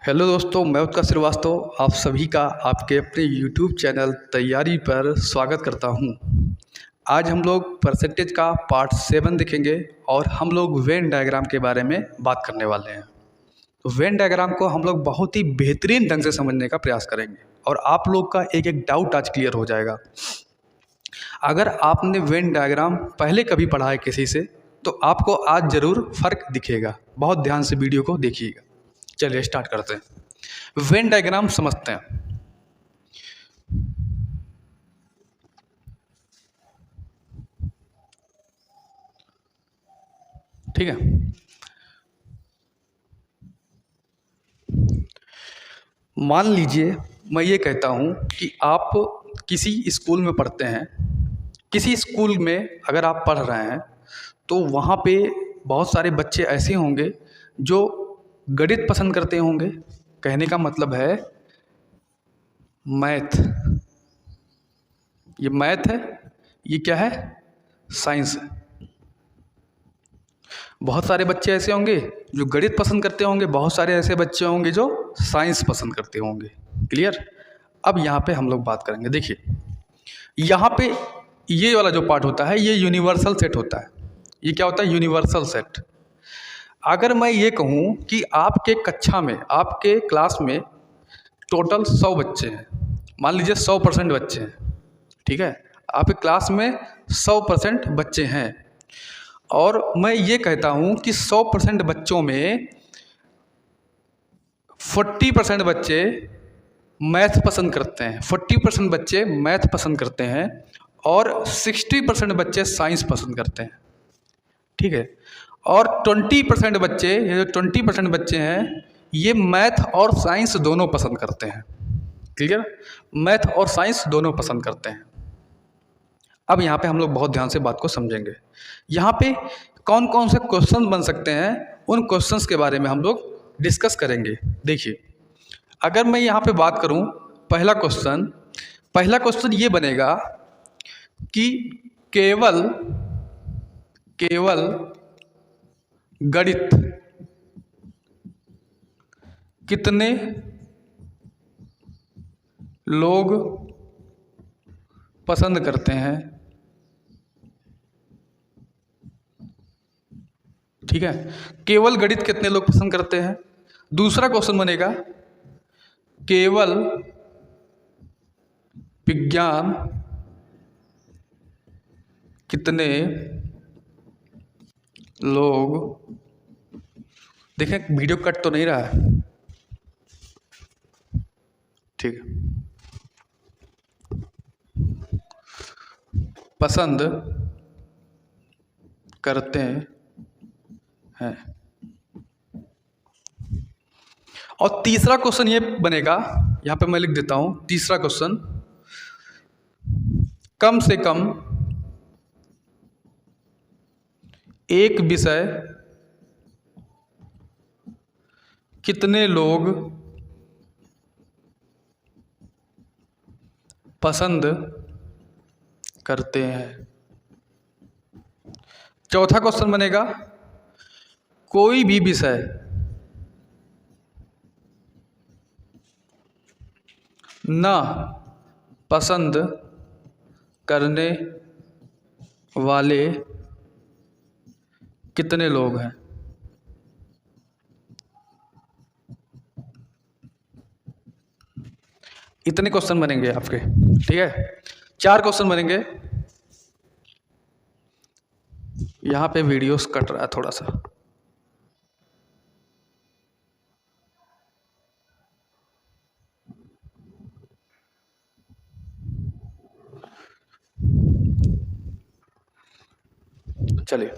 Hello दोस्तों, मैं उत्कर्ष श्रीवास्तव आप सभी का आपके अपने यूट्यूब चैनल तैयारी पर स्वागत करता हूं। आज हम लोग परसेंटेज का पार्ट 7 देखेंगे और हम लोग वेन डायग्राम के बारे में बात करने वाले हैं। तो वेन डायग्राम को हम लोग बहुत ही बेहतरीन ढंग से समझने का प्रयास करेंगे और आप लोग का एक एक डाउट आज क्लियर हो जाएगा। अगर आपने वेन डायग्राम पहले कभी पढ़ा है किसी से तो आपको आज ज़रूर फ़र्क दिखेगा। बहुत ध्यान से वीडियो को देखिएगा। चलिए स्टार्ट करते हैं। वेन डायग्राम समझते हैं। ठीक है, मान लीजिए मैं ये कहता हूँ कि आप किसी स्कूल में पढ़ते हैं। किसी स्कूल में अगर आप पढ़ रहे हैं तो वहाँ पे बहुत सारे बच्चे ऐसे होंगे जो गणित पसंद करते होंगे। कहने का मतलब है मैथ। ये मैथ है, ये क्या है? साइंस है। बहुत सारे बच्चे ऐसे होंगे जो गणित पसंद करते होंगे, बहुत सारे ऐसे बच्चे होंगे जो साइंस पसंद करते होंगे। क्लियर? अब यहाँ पे हम लोग बात करेंगे। देखिए, यहाँ पे ये वाला जो पार्ट होता है ये यूनिवर्सल सेट होता है। ये क्या होता है? Universal set. अगर मैं ये कहूँ कि आपके कक्षा में, आपके क्लास में टोटल 100 बच्चे हैं, मान लीजिए 100% बच्चे हैं। ठीक है, आपके क्लास में 100% बच्चे हैं और मैं ये कहता हूँ कि 100% बच्चों में 40% बच्चे मैथ पसंद करते हैं, 40% बच्चे मैथ पसंद करते हैं और 60% बच्चे साइंस पसंद करते हैं। ठीक है, और 20% बच्चे, ये जो 20% बच्चे हैं ये मैथ और साइंस दोनों पसंद करते हैं। क्लियर? मैथ और साइंस दोनों पसंद करते हैं। अब यहाँ पे हम लोग बहुत ध्यान से बात को समझेंगे। यहाँ पे कौन कौन से क्वेश्चन बन सकते हैं उन क्वेश्चंस के बारे में हम लोग डिस्कस करेंगे। देखिए, अगर मैं यहाँ पे बात करूँ, पहला क्वेश्चन ये बनेगा कि केवल गणित कितने लोग पसंद करते हैं? ठीक है, केवल गणित कितने लोग पसंद करते हैं। दूसरा क्वेश्चन बनेगा केवल विज्ञान कितने लोग, देखें वीडियो कट तो नहीं रहा है। ठीक है, पसंद करते हैं। और तीसरा क्वेश्चन ये बनेगा, यहाँ पे मैं लिख देता हूँ। तीसरा क्वेश्चन, कम से कम एक विषय कितने लोग पसंद करते हैं। चौथा क्वेश्चन बनेगा कोई भी विषय ना पसंद करने वाले कितने लोग हैं। इतने क्वेश्चन बनेंगे आपके। ठीक है, 4 क्वेश्चन बनेंगे। यहाँ पे वीडियोस कट रहा है थोड़ा सा। चलिए,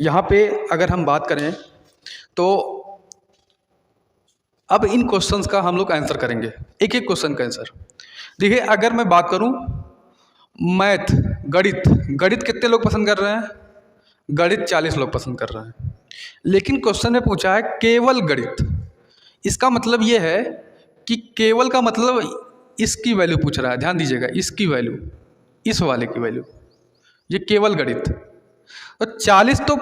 यहाँ पे अगर हम बात करें तो अब इन क्वेश्चंस का हम लोग आंसर करेंगे, एक एक क्वेश्चन का आंसर। देखिए, अगर मैं बात करूँ मैथ, गणित कितने लोग पसंद कर रहे हैं? गणित 40 लोग पसंद कर रहे हैं। लेकिन क्वेश्चन में पूछा है केवल गणित। इसका मतलब ये है कि केवल का मतलब इसकी वैल्यू पूछ रहा है। ध्यान दीजिएगा, इसकी वैल्यू, इस वाले की वैल्यू, ये केवल गणित। तो 40 तो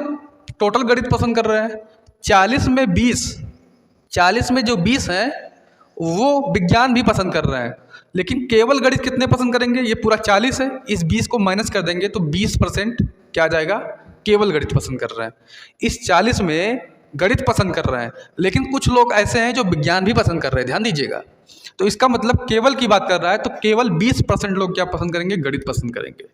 टोटल गणित पसंद कर रहे हैं। 40 में 20 40 में जो 20 हैं वो विज्ञान भी पसंद कर रहे हैं, लेकिन केवल गणित कितने पसंद करेंगे? ये पूरा 40 है, इस 20 को माइनस कर देंगे तो 20% क्या आ जाएगा? केवल गणित पसंद कर रहे हैं। इस 40 में गणित पसंद कर रहे हैं, लेकिन कुछ लोग ऐसे हैं जो विज्ञान भी पसंद कर रहे हैं, ध्यान दीजिएगा। तो इसका मतलब केवल की बात कर रहा है, तो केवल 20% लोग क्या पसंद करेंगे? गणित पसंद करेंगे।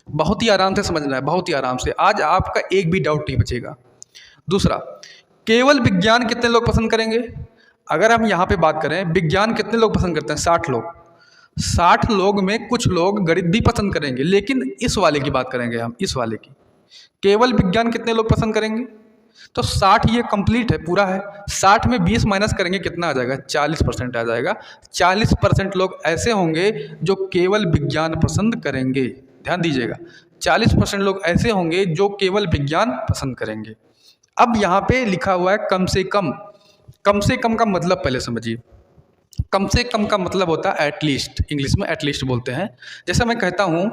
बहुत ही आराम से समझना है, बहुत ही आराम से, आज आपका एक भी डाउट नहीं बचेगा। दूसरा, केवल विज्ञान कितने लोग पसंद करेंगे? अगर हम यहाँ पे बात करें, विज्ञान कितने लोग पसंद करते हैं? 60 लोग। 60 लोग में कुछ लोग गणित भी पसंद करेंगे, लेकिन इस वाले की बात करेंगे हम, इस वाले की। केवल विज्ञान कितने लोग पसंद करेंगे? तो 60 ये कंप्लीट है, पूरा है। 60 में 20 माइनस करेंगे, कितना आ जाएगा? 40% आ जाएगा। 40% लोग ऐसे होंगे जो केवल विज्ञान पसंद करेंगे, ध्यान दीजिएगा। 40% लोग ऐसे होंगे जो केवल विज्ञान पसंद करेंगे। अब यहाँ पे लिखा हुआ है कम से कम। कम से कम का मतलब पहले समझिए। कम से कम का मतलब होता है एटलीस्ट, इंग्लिश में एटलीस्ट बोलते हैं। जैसे मैं कहता हूँ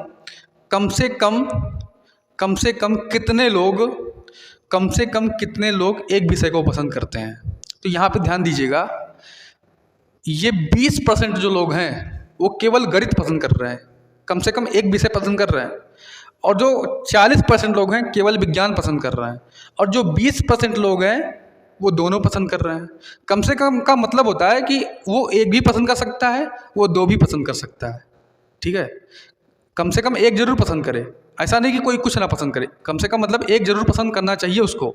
कम से कम कितने लोग, कम से कम कितने लोग एक विषय को पसंद करते हैं। तो यहाँ पे ध्यान दीजिएगा, ये 20% जो लोग हैं वो केवल गणित पसंद कर रहे हैं, कम से कम एक विषय पसंद कर रहे हैं। और जो 40% लोग हैं केवल विज्ञान पसंद कर रहे हैं। और जो 20% लोग हैं वो दोनों पसंद कर रहे हैं। कम से कम का मतलब होता है कि वो एक भी पसंद कर सकता है, वो दो भी पसंद कर सकता है, ठीक है। कम से कम एक जरूर पसंद करे, ऐसा नहीं कि कोई कुछ ना पसंद करे। कम से कम मतलब एक जरूर पसंद करना चाहिए उसको,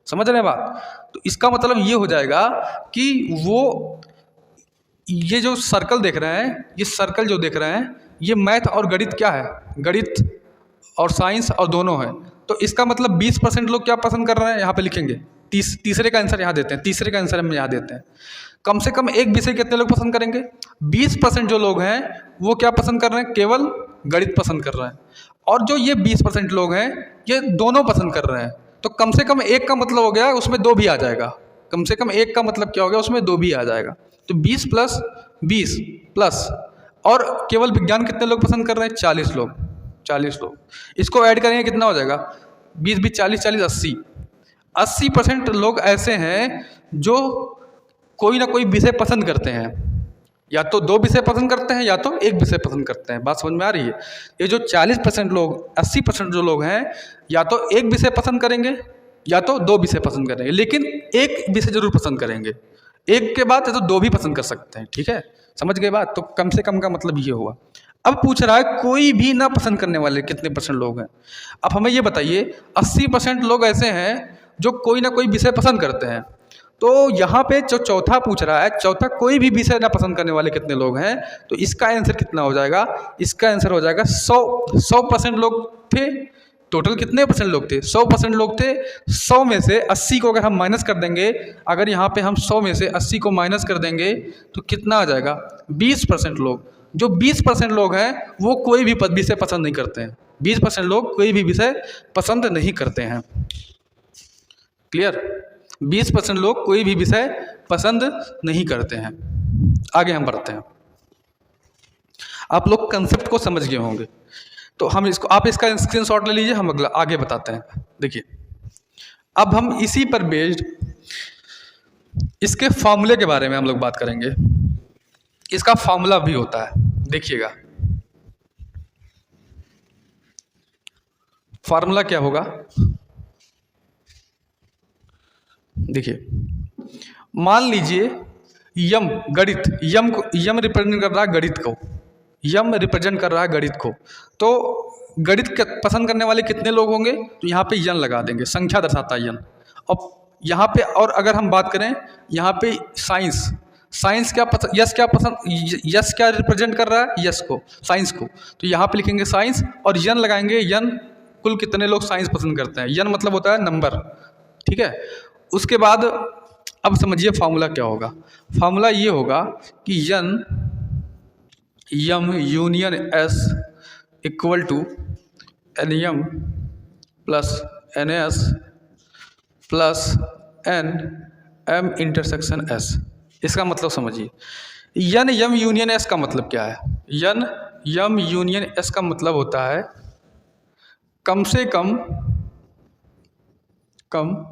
समझ रहे हैं बात? तो इसका मतलब ये हो जाएगा कि वो, ये जो सर्कल देख रहे हैं, ये सर्कल जो देख रहे हैं, ये मैथ और गणित क्या है? गणित और साइंस और दोनों है। तो इसका मतलब 20% लोग क्या पसंद कर रहे हैं, यहाँ पे लिखेंगे। तीसरे का आंसर यहाँ देते हैं, तीसरे का आंसर हम यहाँ देते हैं। कम से कम एक विषय कितने लोग पसंद करेंगे? 20% जो लोग हैं वो क्या पसंद कर रहे हैं? केवल गणित पसंद कर रहे हैं। और जो ये 20% लोग हैं ये दोनों पसंद कर रहे हैं। तो कम से कम एक का मतलब हो गया उसमें दो भी आ जाएगा। कम से कम एक का मतलब क्या हो गया? उसमें दो भी आ जाएगा। तो 20 प्लस 20 प्लस, और केवल विज्ञान कितने लोग पसंद कर रहे हैं? 40 लोग। 40 लोग, इसको ऐड करेंगे कितना हो जाएगा? 20 20 40 40 80। 80% लोग ऐसे हैं जो कोई ना कोई विषय पसंद करते हैं, या तो दो विषय पसंद करते हैं या तो एक विषय पसंद करते हैं। बात समझ में आ रही है? ये जो 40% लोग, 80% जो लोग हैं, या तो एक विषय पसंद करेंगे या तो दो विषय पसंद करेंगे, लेकिन एक विषय जरूर पसंद करेंगे। एक के बाद या तो दो भी पसंद कर सकते हैं, ठीक है, समझ गए बात? तो कम से कम का मतलब ये हुआ। अब पूछ रहा है कोई भी ना पसंद करने वाले कितने परसेंट लोग हैं। अब हमें ये बताइए, 80% लोग ऐसे हैं जो कोई ना कोई विषय पसंद करते हैं। तो यहाँ पे जो चौथा पूछ रहा है, चौथा कोई भी विषय ना पसंद करने वाले कितने लोग हैं, तो इसका आंसर कितना हो जाएगा? इसका आंसर हो जाएगा 100% लोग थे। टोटल कितने परसेंट लोग थे? 100% लोग थे। 100 में से 80 को अगर हम माइनस कर देंगे, अगर यहाँ पे हम 100 में से 80 को माइनस कर देंगे तो कितना आ जाएगा? 20% लोग। जो 20% लोग हैं वो कोई भी विषय पसंद नहीं करते हैं। 20% लोग कोई भी विषय पसंद नहीं करते हैं। क्लियर? 20% लोग कोई भी विषय पसंद नहीं करते हैं। आगे हम बढ़ते हैं। आप लोग कंसेप्ट को समझ गए होंगे, तो हम इसको, आप इसका स्क्रीनशॉट ले लीजिए, हम अगला आगे बताते हैं। देखिए, अब हम इसी पर बेस्ड इसके फॉर्मूले के बारे में हम लोग बात करेंगे। इसका फॉर्मूला भी होता है, देखिएगा फॉर्मूला क्या होगा। देखिए, मान लीजिए यम गणित, यम को, यम रिप्रेजेंट कर रहा है गणित को, यम रिप्रेजेंट कर रहा है गणित को। तो गणित पसंद करने वाले कितने लोग होंगे? तो यहाँ पे यन लगा देंगे, संख्या दर्शाता है यन। अब यहाँ पे, और अगर हम बात करें यहाँ पे साइंस, साइंस क्या पसंद, यस क्या पसंद, यस क्या रिप्रेजेंट कर रहा है? यस को, साइंस को। तो यहाँ पे लिखेंगे साइंस और यन लगाएंगे, यन कुल कितने लोग साइंस पसंद करते हैं। यन मतलब होता है नंबर, ठीक है। उसके बाद अब समझिए फार्मूला क्या होगा। फार्मूला ये होगा कि M union S equal to n M plus n S plus n M intersection S. इसका मतलब समझिए, यन यम यूनियन एस का मतलब क्या है? यन यम यूनियन एस का मतलब होता है कम से कम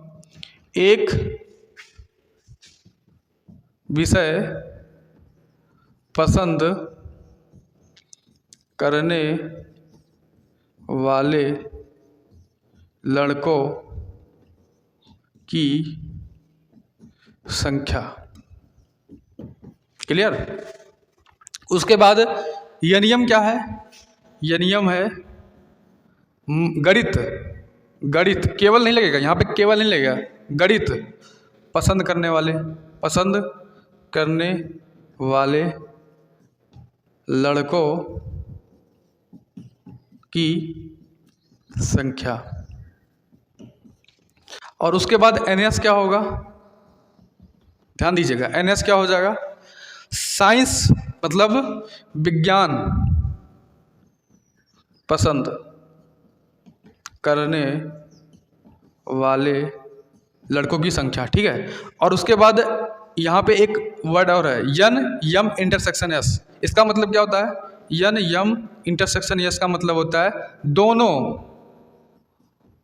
एक विषय पसंद करने वाले लड़कों की संख्या। क्लियर। उसके बाद यह नियम क्या है? यह नियम है गणित। गणित केवल नहीं लगेगा यहाँ पे, केवल नहीं लगेगा, गणित पसंद करने वाले लड़कों की संख्या। और उसके बाद NS क्या होगा? ध्यान दीजिएगा, NS क्या हो जाएगा? साइंस मतलब विज्ञान पसंद करने वाले लड़कों की संख्या। ठीक है। और उसके बाद यहाँ पे एक वर्ड और है, यम इंटरसेक्शन एस। इसका मतलब क्या होता है? यम इंटरसेक्शन एस का मतलब होता है दोनों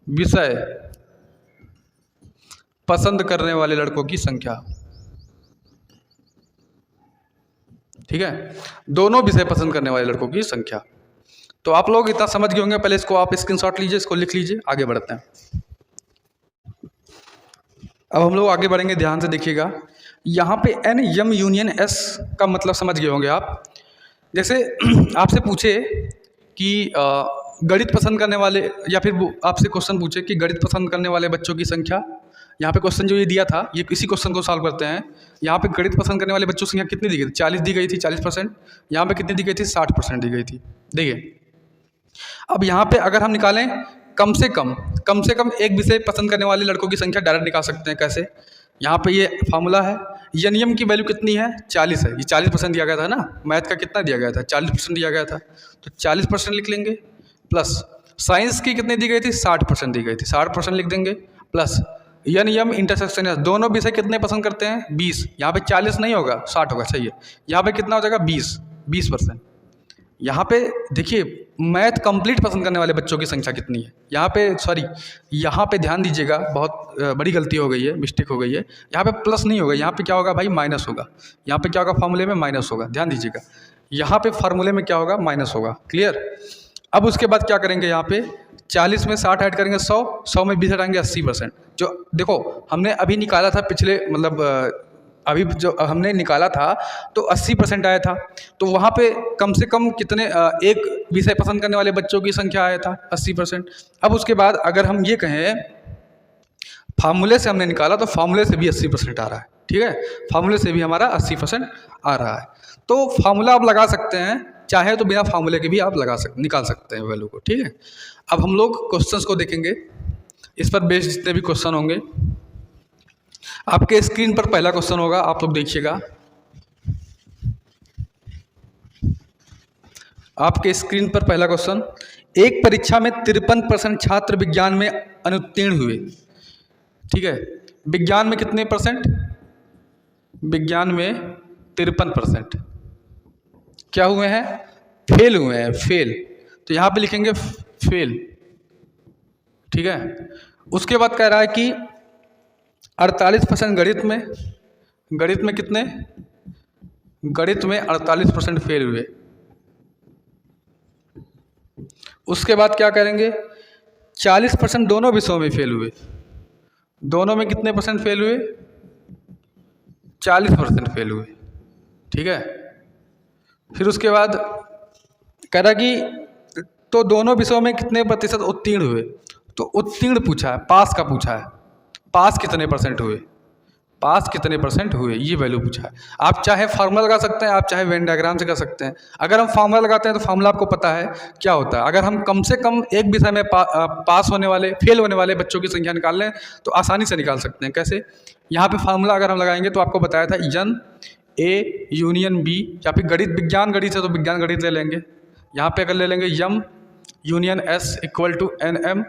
विषय पसंद करने वाले लड़कों की संख्या। ठीक है, दोनों विषय पसंद करने वाले लड़कों की संख्या। तो आप लोग इतना समझ गए होंगे। पहले इसको आप स्क्रीनशॉट लीजिए, इसको लिख लीजिए, आगे बढ़ते हैं। अब हम लोग आगे बढ़ेंगे, ध्यान से देखिएगा। यहाँ पे यम यूनियन एस का मतलब समझ गए होंगे आप। जैसे आपसे पूछे कि गणित पसंद करने वाले, या फिर आपसे क्वेश्चन पूछे कि गणित पसंद करने वाले बच्चों की संख्या। यहाँ पे क्वेश्चन जो ये दिया था, ये इसी क्वेश्चन को सॉल्व करते हैं। यहाँ पे गणित पसंद करने वाले बच्चों की संख्या कितनी दी गई थी? 40 दी गई थी, 40%। यहाँ पे कितनी दी गई थी? 60% दी गई थी। देखिए, अब यहाँ पे अगर हम निकालें कम से कम एक विषय पसंद करने वाले लड़कों की संख्या डायरेक्ट निकाल सकते हैं। कैसे? यहाँ पे ये फार्मूला है, ये नियम की वैल्यू कितनी है? 40 है। ये 40% दिया गया था ना, मैथ का कितना दिया गया था? 40% दिया गया था, तो 40% लिख लेंगे। प्लस साइंस की कितनी दी गई थी? 60% दी गई थी, 60% लिख देंगे। प्लस यम इंटरसेक्शन, दोनों विषय कितने पसंद करते हैं? 20। यहाँ पे 40 नहीं होगा, 60 होगा, सही है। यहाँ पे कितना हो जाएगा? 20%। यहाँ पे देखिए, मैथ कंप्लीट पसंद करने वाले बच्चों की संख्या कितनी है? यहाँ पे यहाँ पे ध्यान दीजिएगा, बहुत बड़ी गलती हो गई है, मिस्टेक हो गई है। यहाँ पे प्लस नहीं होगा, यहाँ पे क्या होगा भाई? माइनस होगा। यहाँ पे क्या होगा? फार्मूले में माइनस होगा। ध्यान दीजिएगा, यहाँ पे फार्मूले में क्या होगा? माइनस होगा। क्लियर। अब उसके बाद क्या करेंगे? यहाँ पे 40 में 60 ऐड करेंगे, 100 में 20 हटाएंगे, 80%। जो देखो हमने अभी निकाला था पिछले, मतलब अभी जो हमने निकाला था तो 80% आया था। तो वहाँ पे कम से कम कितने एक विषय पसंद करने वाले बच्चों की संख्या आया था? 80%। अब उसके बाद अगर हम ये कहें फार्मूले से हमने निकाला, तो फार्मूले से भी 80% आ रहा है। ठीक है, फार्मूले से भी हमारा 80% आ रहा है। तो फार्मूला आप लगा सकते हैं, चाहे तो बिना फार्मूले के भी आप निकाल सकते हैं वैल्यू को। ठीक है, अब हम लोग क्वेश्चंस को देखेंगे, इस पर बेस्ड जितने भी क्वेश्चन होंगे। आपके स्क्रीन पर पहला क्वेश्चन होगा, आप लोग देखिएगा। आपके स्क्रीन पर पहला क्वेश्चन, एक परीक्षा में 53% छात्र विज्ञान में अनुत्तीर्ण हुए। ठीक है, विज्ञान में कितने परसेंट? विज्ञान में 53% क्या हुए हैं? फेल हुए हैं, फेल। तो यहाँ पे लिखेंगे फेल। ठीक है, उसके बाद कह रहा है कि 48% गणित में कितने? गणित में 48% फेल हुए। उसके बाद क्या करेंगे? 40% दोनों विषयों में फेल हुए। दोनों में कितने परसेंट फेल हुए? 40% फेल हुए। ठीक है, फिर उसके बाद कह रहा कि तो दोनों विषयों में कितने प्रतिशत उत्तीर्ण हुए? तो उत्तीर्ण पूछा है, पास का पूछा है। पास कितने परसेंट हुए? पास कितने परसेंट हुए, ये वैल्यू पूछा है। आप चाहे फार्मूला लगा सकते हैं, आप चाहे वेन डायग्राम से कर सकते हैं। अगर हम फार्मूला लगाते हैं तो फार्मूला आपको पता है क्या होता है। अगर हम कम से कम एक विषय में पास होने वाले, फेल होने वाले बच्चों की संख्या निकाल लें तो आसानी से निकाल सकते हैं। कैसे? यहाँ पे फार्मूला अगर हम लगाएंगे तो आपको बताया था यन ए यूनियन बी, या फिर गणित विज्ञान गणित है तो विज्ञान गणित ले लेंगे। यहाँ पे अगर ले लेंगे M union S equal to n M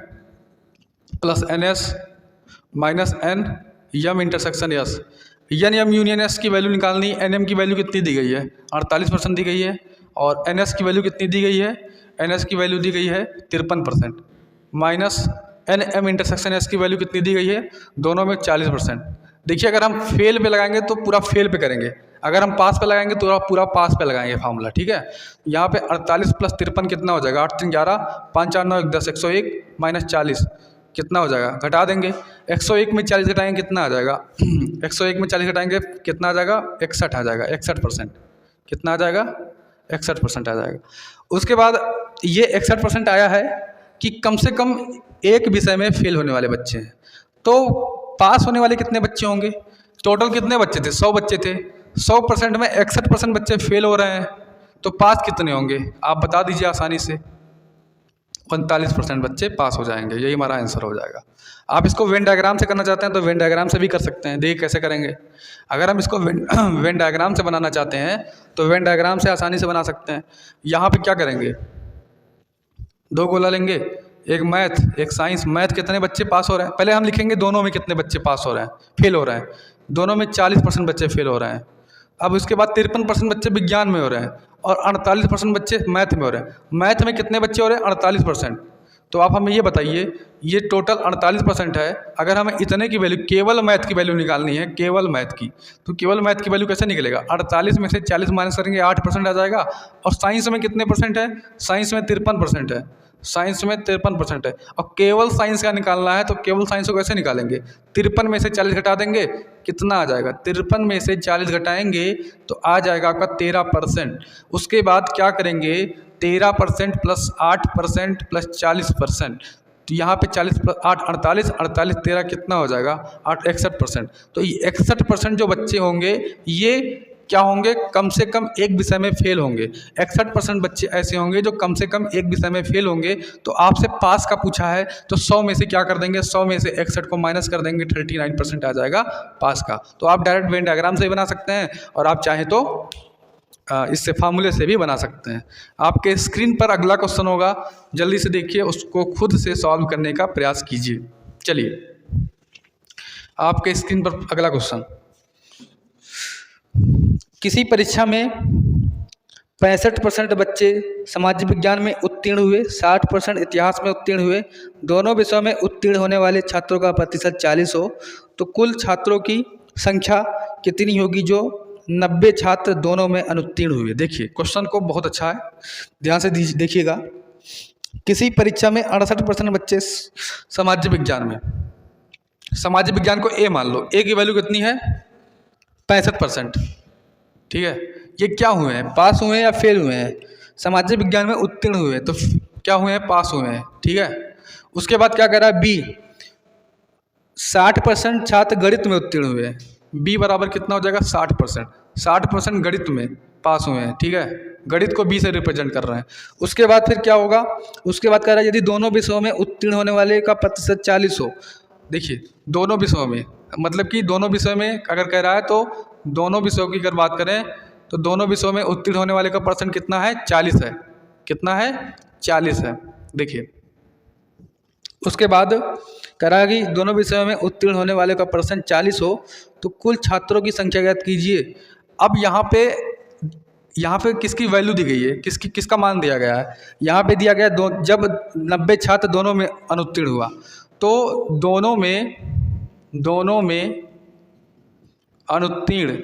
plus n S minus n M intersection S. M union S की वैल्यू निकालनी, एन एम की वैल्यू कितनी दी गई है? 48% दी गई है। और एन एस की वैल्यू कितनी दी गई है? एन एस की वैल्यू दी गई है 53%। Minus N M intersection S की वैल्यू कितनी दी गई है? दोनों में 40%। देखिए अगर हम फेल पे लगाएंगे तो पूरा फेल पे करेंगे, अगर हम पास पे लगाएंगे तो पूरा पास पे लगाएंगे फार्मूला, ठीक है। यहाँ पे 48 + 53 कितना हो जाएगा, 8 3 11, 5 4 9 1 10, 101 - 40 कितना हो जाएगा, घटा देंगे। 101 में 40 घटाएंगे कितना आ जाएगा 101 में 40 घटाएंगे कितना आ जाएगा, 61 आ जाएगा, 61%। कितना आ जाएगा, 61% आ जाएगा। उसके बाद ये 61% आया है कि कम से कम एक विषय में फेल होने वाले बच्चे हैं। तो पास होने वाले कितने बच्चे होंगे, टोटल कितने बच्चे थे, 100 बच्चे थे, 100% में 61% बच्चे फेल हो रहे हैं, तो पास कितने होंगे आप बता दीजिए आसानी से। 45% बच्चे पास हो जाएंगे, यही हमारा आंसर हो जाएगा। आप इसको वेन डायग्राम से करना चाहते हैं तो वेन डायग्राम से भी कर सकते हैं, देखिए कैसे करेंगे। अगर हम इसको वेन डायग्राम से बनाना चाहते हैं तो वेन डायग्राम से आसानी से बना सकते हैं। यहाँ पे क्या करेंगे, 2 गोला लेंगे, एक मैथ एक साइंस। मैथ कितने बच्चे पास हो रहे हैं, पहले हम लिखेंगे दोनों में कितने बच्चे पास हो रहे हैं, फेल हो रहे हैं। दोनों में 40% बच्चे फेल हो रहे हैं। अब उसके बाद 53% बच्चे विज्ञान में हो रहे हैं और 48% बच्चे मैथ में हो रहे हैं। मैथ में कितने बच्चे हो रहे हैं, 48%। तो आप हमें ये बताइए, ये टोटल 48% है। अगर हमें इतने की वैल्यू, केवल मैथ की वैल्यू निकालनी है, केवल मैथ की, तो केवल मैथ की वैल्यू कैसे निकलेगा, 48 में से 40 माइनस करेंगे 8% आ जाएगा। और साइंस में कितने परसेंट है, साइंस में 53% है, साइंस में 53% है। और केवल साइंस का निकालना है तो केवल साइंस को कैसे निकालेंगे, 53 में से 40 घटा देंगे, कितना आ जाएगा, 53 में से 40 घटाएंगे तो आ जाएगा आपका 13%। उसके बाद क्या करेंगे, 13% + 8% + 40%। तो यहाँ पे 40 + 8 48, 48 13 कितना हो जाएगा, 8 61%। तो ये 61% जो बच्चे होंगे ये क्या होंगे, कम से कम एक विषय में फेल होंगे। 61% बच्चे ऐसे होंगे जो कम से कम एक विषय में फेल होंगे। तो आपसे पास का पूछा है तो 100 में से क्या कर देंगे, 100 में से 61 को माइनस कर देंगे, 39% आ जाएगा पास का। तो आप डायरेक्ट वेन डायग्राम से भी बना सकते हैं और आप चाहें तो इससे फार्मूले से भी बना सकते हैं। आपके स्क्रीन पर अगला क्वेश्चन होगा, जल्दी से देखिए, उसको खुद से सॉल्व करने का प्रयास कीजिए। चलिए आपके स्क्रीन पर अगला क्वेश्चन, किसी परीक्षा में 65% बच्चे समाज विज्ञान में उत्तीर्ण हुए, 60% इतिहास में उत्तीर्ण हुए। दोनों विषयों में उत्तीर्ण होने वाले छात्रों का प्रतिशत 40 हो तो कुल छात्रों की संख्या कितनी होगी जो 90 छात्र दोनों में अनुत्तीर्ण हुए। देखिए क्वेश्चन को बहुत अच्छा है, ध्यान से देखिएगा। किसी परीक्षा में 68% बच्चे समाज विज्ञान में, समाज विज्ञान को ए मान लो, ए की वैल्यू कितनी है 65%, ठीक है। ये क्या हुए हैं, पास हुए हैं या फेल हुए हैं, सामाजिक विज्ञान में उत्तीर्ण हुए हैं तो क्या हुए हैं, पास हुए हैं, ठीक है। उसके बाद क्या कह रहा है बी, 60% छात्र गणित में उत्तीर्ण हुए हैं। बी बराबर कितना हो जाएगा 60%, 60% गणित में पास हुए हैं, ठीक है। गणित को बी से रिप्रेजेंट कर रहे हैं। उसके बाद फिर क्या होगा, उसके बाद कह रहा है यदि दोनों विषयों में उत्तीर्ण होने वाले का प्रतिशत 40 हो। देखिए दोनों विषयों में मतलब कि दोनों विषयों में अगर कह रहा है तो दोनों विषयों की अगर बात करें तो दोनों विषयों में उत्तीर्ण होने वाले का परसेंट कितना है, 40 है। कितना है, 40 है। देखिए उसके बाद कह रहा है कि दोनों विषयों में उत्तीर्ण होने वाले का परसेंट 40 हो तो कुल छात्रों की संख्या ज्ञात कीजिए। अब यहाँ पे किसकी वैल्यू दी गई है, किसका मान दिया गया है, यहाँ पे दिया गया जब 90 छात्र दोनों में अनुत्तीर्ण हुआ तो दोनों में अनुत्तीर्ण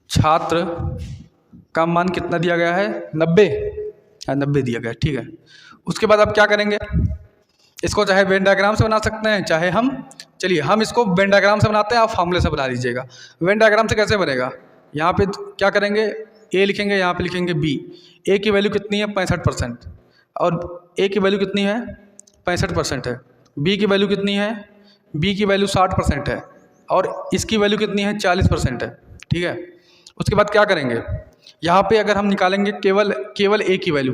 छात्र का मान कितना दिया गया है, 90 दिया गया है, ठीक है। उसके बाद आप क्या करेंगे, इसको चाहे वेन डायग्राम से बना सकते हैं चाहे चलिए हम इसको वेन डायग्राम से बनाते हैं, आप फार्मूले से बना दीजिएगा। वेन डायग्राम से कैसे बनेगा, यहाँ पे क्या करेंगे, ए लिखेंगे, यहाँ पे लिखेंगे बी। ए की वैल्यू कितनी है 65% और ए की वैल्यू कितनी है 65% है। बी की वैल्यू कितनी है, बी की वैल्यू 60% है और इसकी वैल्यू कितनी है 40% है, ठीक है। उसके बाद क्या करेंगे, यहाँ पे अगर हम निकालेंगे केवल ए की वैल्यू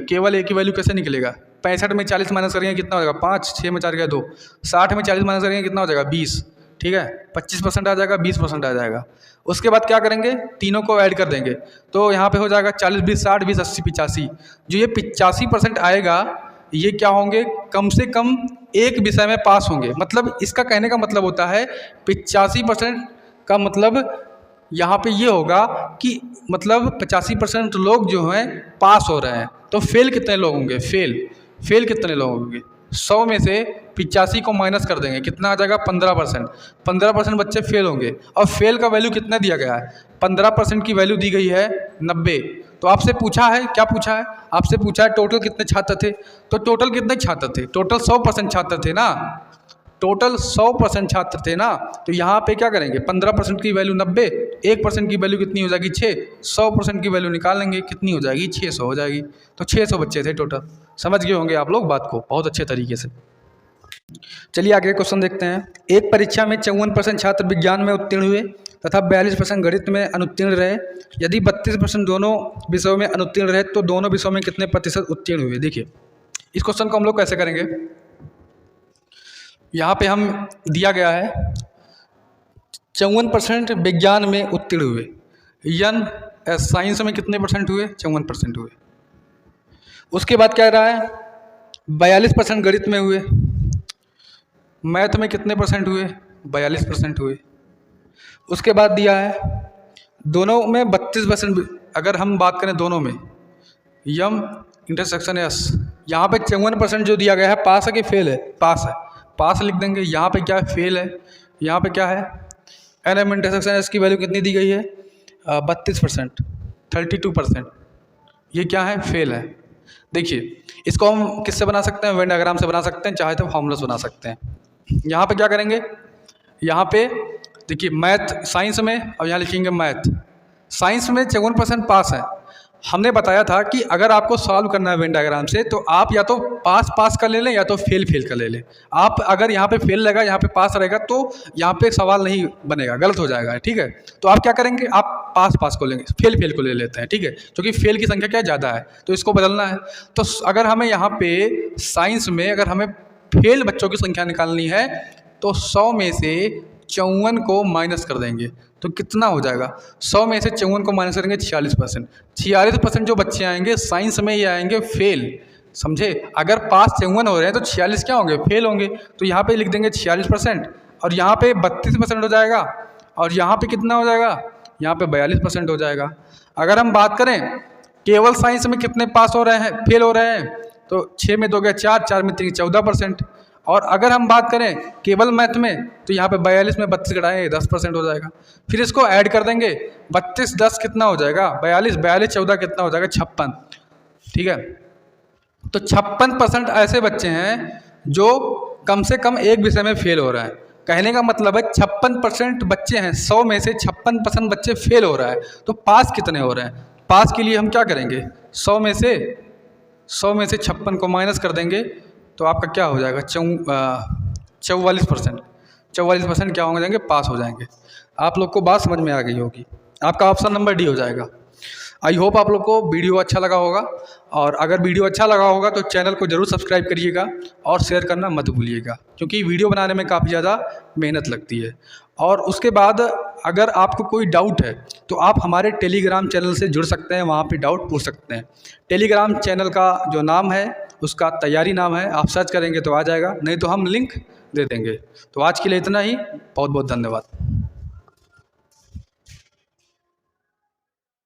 कैसे निकलेगा, 65 में 40 माइनस करेंगे कितना हो जाएगा 5, 6 में 4 गया 2, 60 में 40 माइनस करेंगे कितना हो जाएगा 20, ठीक है। 25% आ जाएगा, 20% आ जाएगा। उसके बाद क्या करेंगे, तीनों को ऐड कर देंगे तो यहाँ पे हो जाएगा 40 20 60 20 80 85। जो ये 85% आएगा ये क्या होंगे, कम से कम एक विषय में पास होंगे। मतलब इसका कहने का मतलब होता है 85% का मतलब यहाँ पे ये होगा कि मतलब 85% लोग जो हैं पास हो रहे हैं। तो फेल कितने लोग होंगे, फेल कितने लोग होंगे? 100 में से 85 को माइनस कर देंगे, कितना आ जाएगा? 15%। 15% बच्चे फेल होंगे। और फेल का वैल्यू कितना दिया गया है? 15% की वैल्यू दी गई है 90। तो आपसे पूछा है, क्या पूछा है? आपसे पूछा है टोटल कितने छात्र थे। तो टोटल कितने छात्र थे? टोटल 100% छात्र थे ना, टोटल 100% छात्र थे ना। तो यहाँ पे क्या करेंगे? 15% की वैल्यू 90, 1% की वैल्यू कितनी हो जाएगी? 6। 100% की वैल्यू निकालेंगे, कितनी हो जाएगी? 600 हो जाएगी। तो 600 बच्चे थे टोटल। समझ गए होंगे आप लोग बात को बहुत अच्छे तरीके से। चलिए आगे क्वेश्चन देखते हैं। एक परीक्षा में 54% छात्र विज्ञान में उत्तीर्ण हुए तथा 42% गणित में अनुत्तीर्ण रहे। यदि 32% दोनों विषयों में अनुत्तीर्ण रहे तो दोनों विषयों में कितने प्रतिशत उत्तीर्ण हुए? देखिए इस क्वेश्चन को हम लोग कैसे करेंगे। यहाँ पे हम दिया गया है 54% विज्ञान में उत्तीर्ण हुए, साइंस में कितने परसेंट हुए? 54% हुए। उसके बाद क्या रहा है? 42% गणित में हुए, मैथ में कितने परसेंट हुए? 42% हुए। उसके बाद दिया है दोनों में 32%। अगर हम बात करें दोनों में, यम इंटरसेक्शन एस, यहाँ पे 54% जो दिया गया है पास है कि फेल है? पास है, पास लिख देंगे। यहाँ पे क्या है? फेल है। यहाँ पे क्या है? एन एम इंटरसेक्शन एस की वैल्यू कितनी दी गई है? 32%, 32%। ये क्या है? फेल है। देखिए इसको हम किससे बना सकते हैं? वेन डायग्राम से बना सकते हैं, चाहे तो फॉर्मूला बना सकते हैं। यहाँ पे क्या करेंगे? यहाँ पे देखिए मैथ साइंस में, और यहाँ लिखेंगे मैथ। साइंस में 54% पास है। हमने बताया था कि अगर आपको सॉल्व करना है वेन डायग्राम से तो आप या तो पास का ले लें या तो फेल का ले लें। आप अगर यहाँ पे फेल रहेगा, यहाँ पे पास रहेगा तो यहाँ पे सवाल नहीं बनेगा, गलत हो जाएगा। ठीक है, तो आप क्या करेंगे? आप पास को लेंगे, फेल को ले लेते हैं। ठीक है, क्योंकि फेल की संख्या क्या ज़्यादा है तो इसको बदलना है। तो अगर हमें यहाँ पे साइंस में अगर हमें फेल बच्चों की संख्या निकालनी है तो 100 में से 54 को माइनस कर देंगे तो कितना हो जाएगा? 100 में से 54 को माइनस करेंगे 46%। 46% जो बच्चे आएंगे साइंस में ये आएंगे फेल। समझे? अगर पास 54 हो रहे हैं तो 46 क्या होंगे? फेल होंगे। तो यहाँ पे लिख देंगे 46% और यहाँ पे 32% हो जाएगा और यहाँ पे कितना हो जाएगा? यहाँ पे 42% हो जाएगा। अगर हम बात करें केवल साइंस में कितने पास हो रहे हैं, फेल हो रहे हैं, तो 6 में 2 हो गया 4, 4 में 3 14%। और अगर हम बात करें केवल मैथ में तो यहाँ पे 42 में 32 घटाएंगे 10% हो जाएगा। फिर इसको ऐड कर देंगे, 32 10 कितना हो जाएगा? 42, 42 14 कितना हो जाएगा? 56। ठीक है, तो 56% ऐसे बच्चे हैं जो कम से कम एक विषय में फेल हो रहा है। कहने का मतलब है 56% बच्चे हैं, 100 में से 56% बच्चे फेल हो रहा है। तो पास कितने हो रहे हैं? पास के लिए हम क्या करेंगे? 100 में से 56 को माइनस कर देंगे तो आपका क्या हो जाएगा? 44%। 44% क्या हो जाएंगे? पास हो जाएंगे। आप लोग को बात समझ में आ गई होगी। आपका ऑप्शन नंबर डी हो जाएगा। आई होप आप लोग को वीडियो अच्छा लगा होगा, और अगर वीडियो अच्छा लगा होगा तो चैनल को ज़रूर सब्सक्राइब करिएगा और शेयर करना मत भूलिएगा, क्योंकि वीडियो बनाने में काफ़ी ज़्यादा मेहनत लगती है। और उसके बाद अगर आपको कोई डाउट है तो आप हमारे टेलीग्राम चैनल से जुड़ सकते हैं, वहाँ पे डाउट पूछ सकते हैं। टेलीग्राम चैनल का जो नाम है उसका तैयारी नाम है, आप सर्च करेंगे तो आ जाएगा, नहीं तो हम लिंक दे देंगे। तो आज के लिए इतना ही, बहुत बहुत धन्यवाद।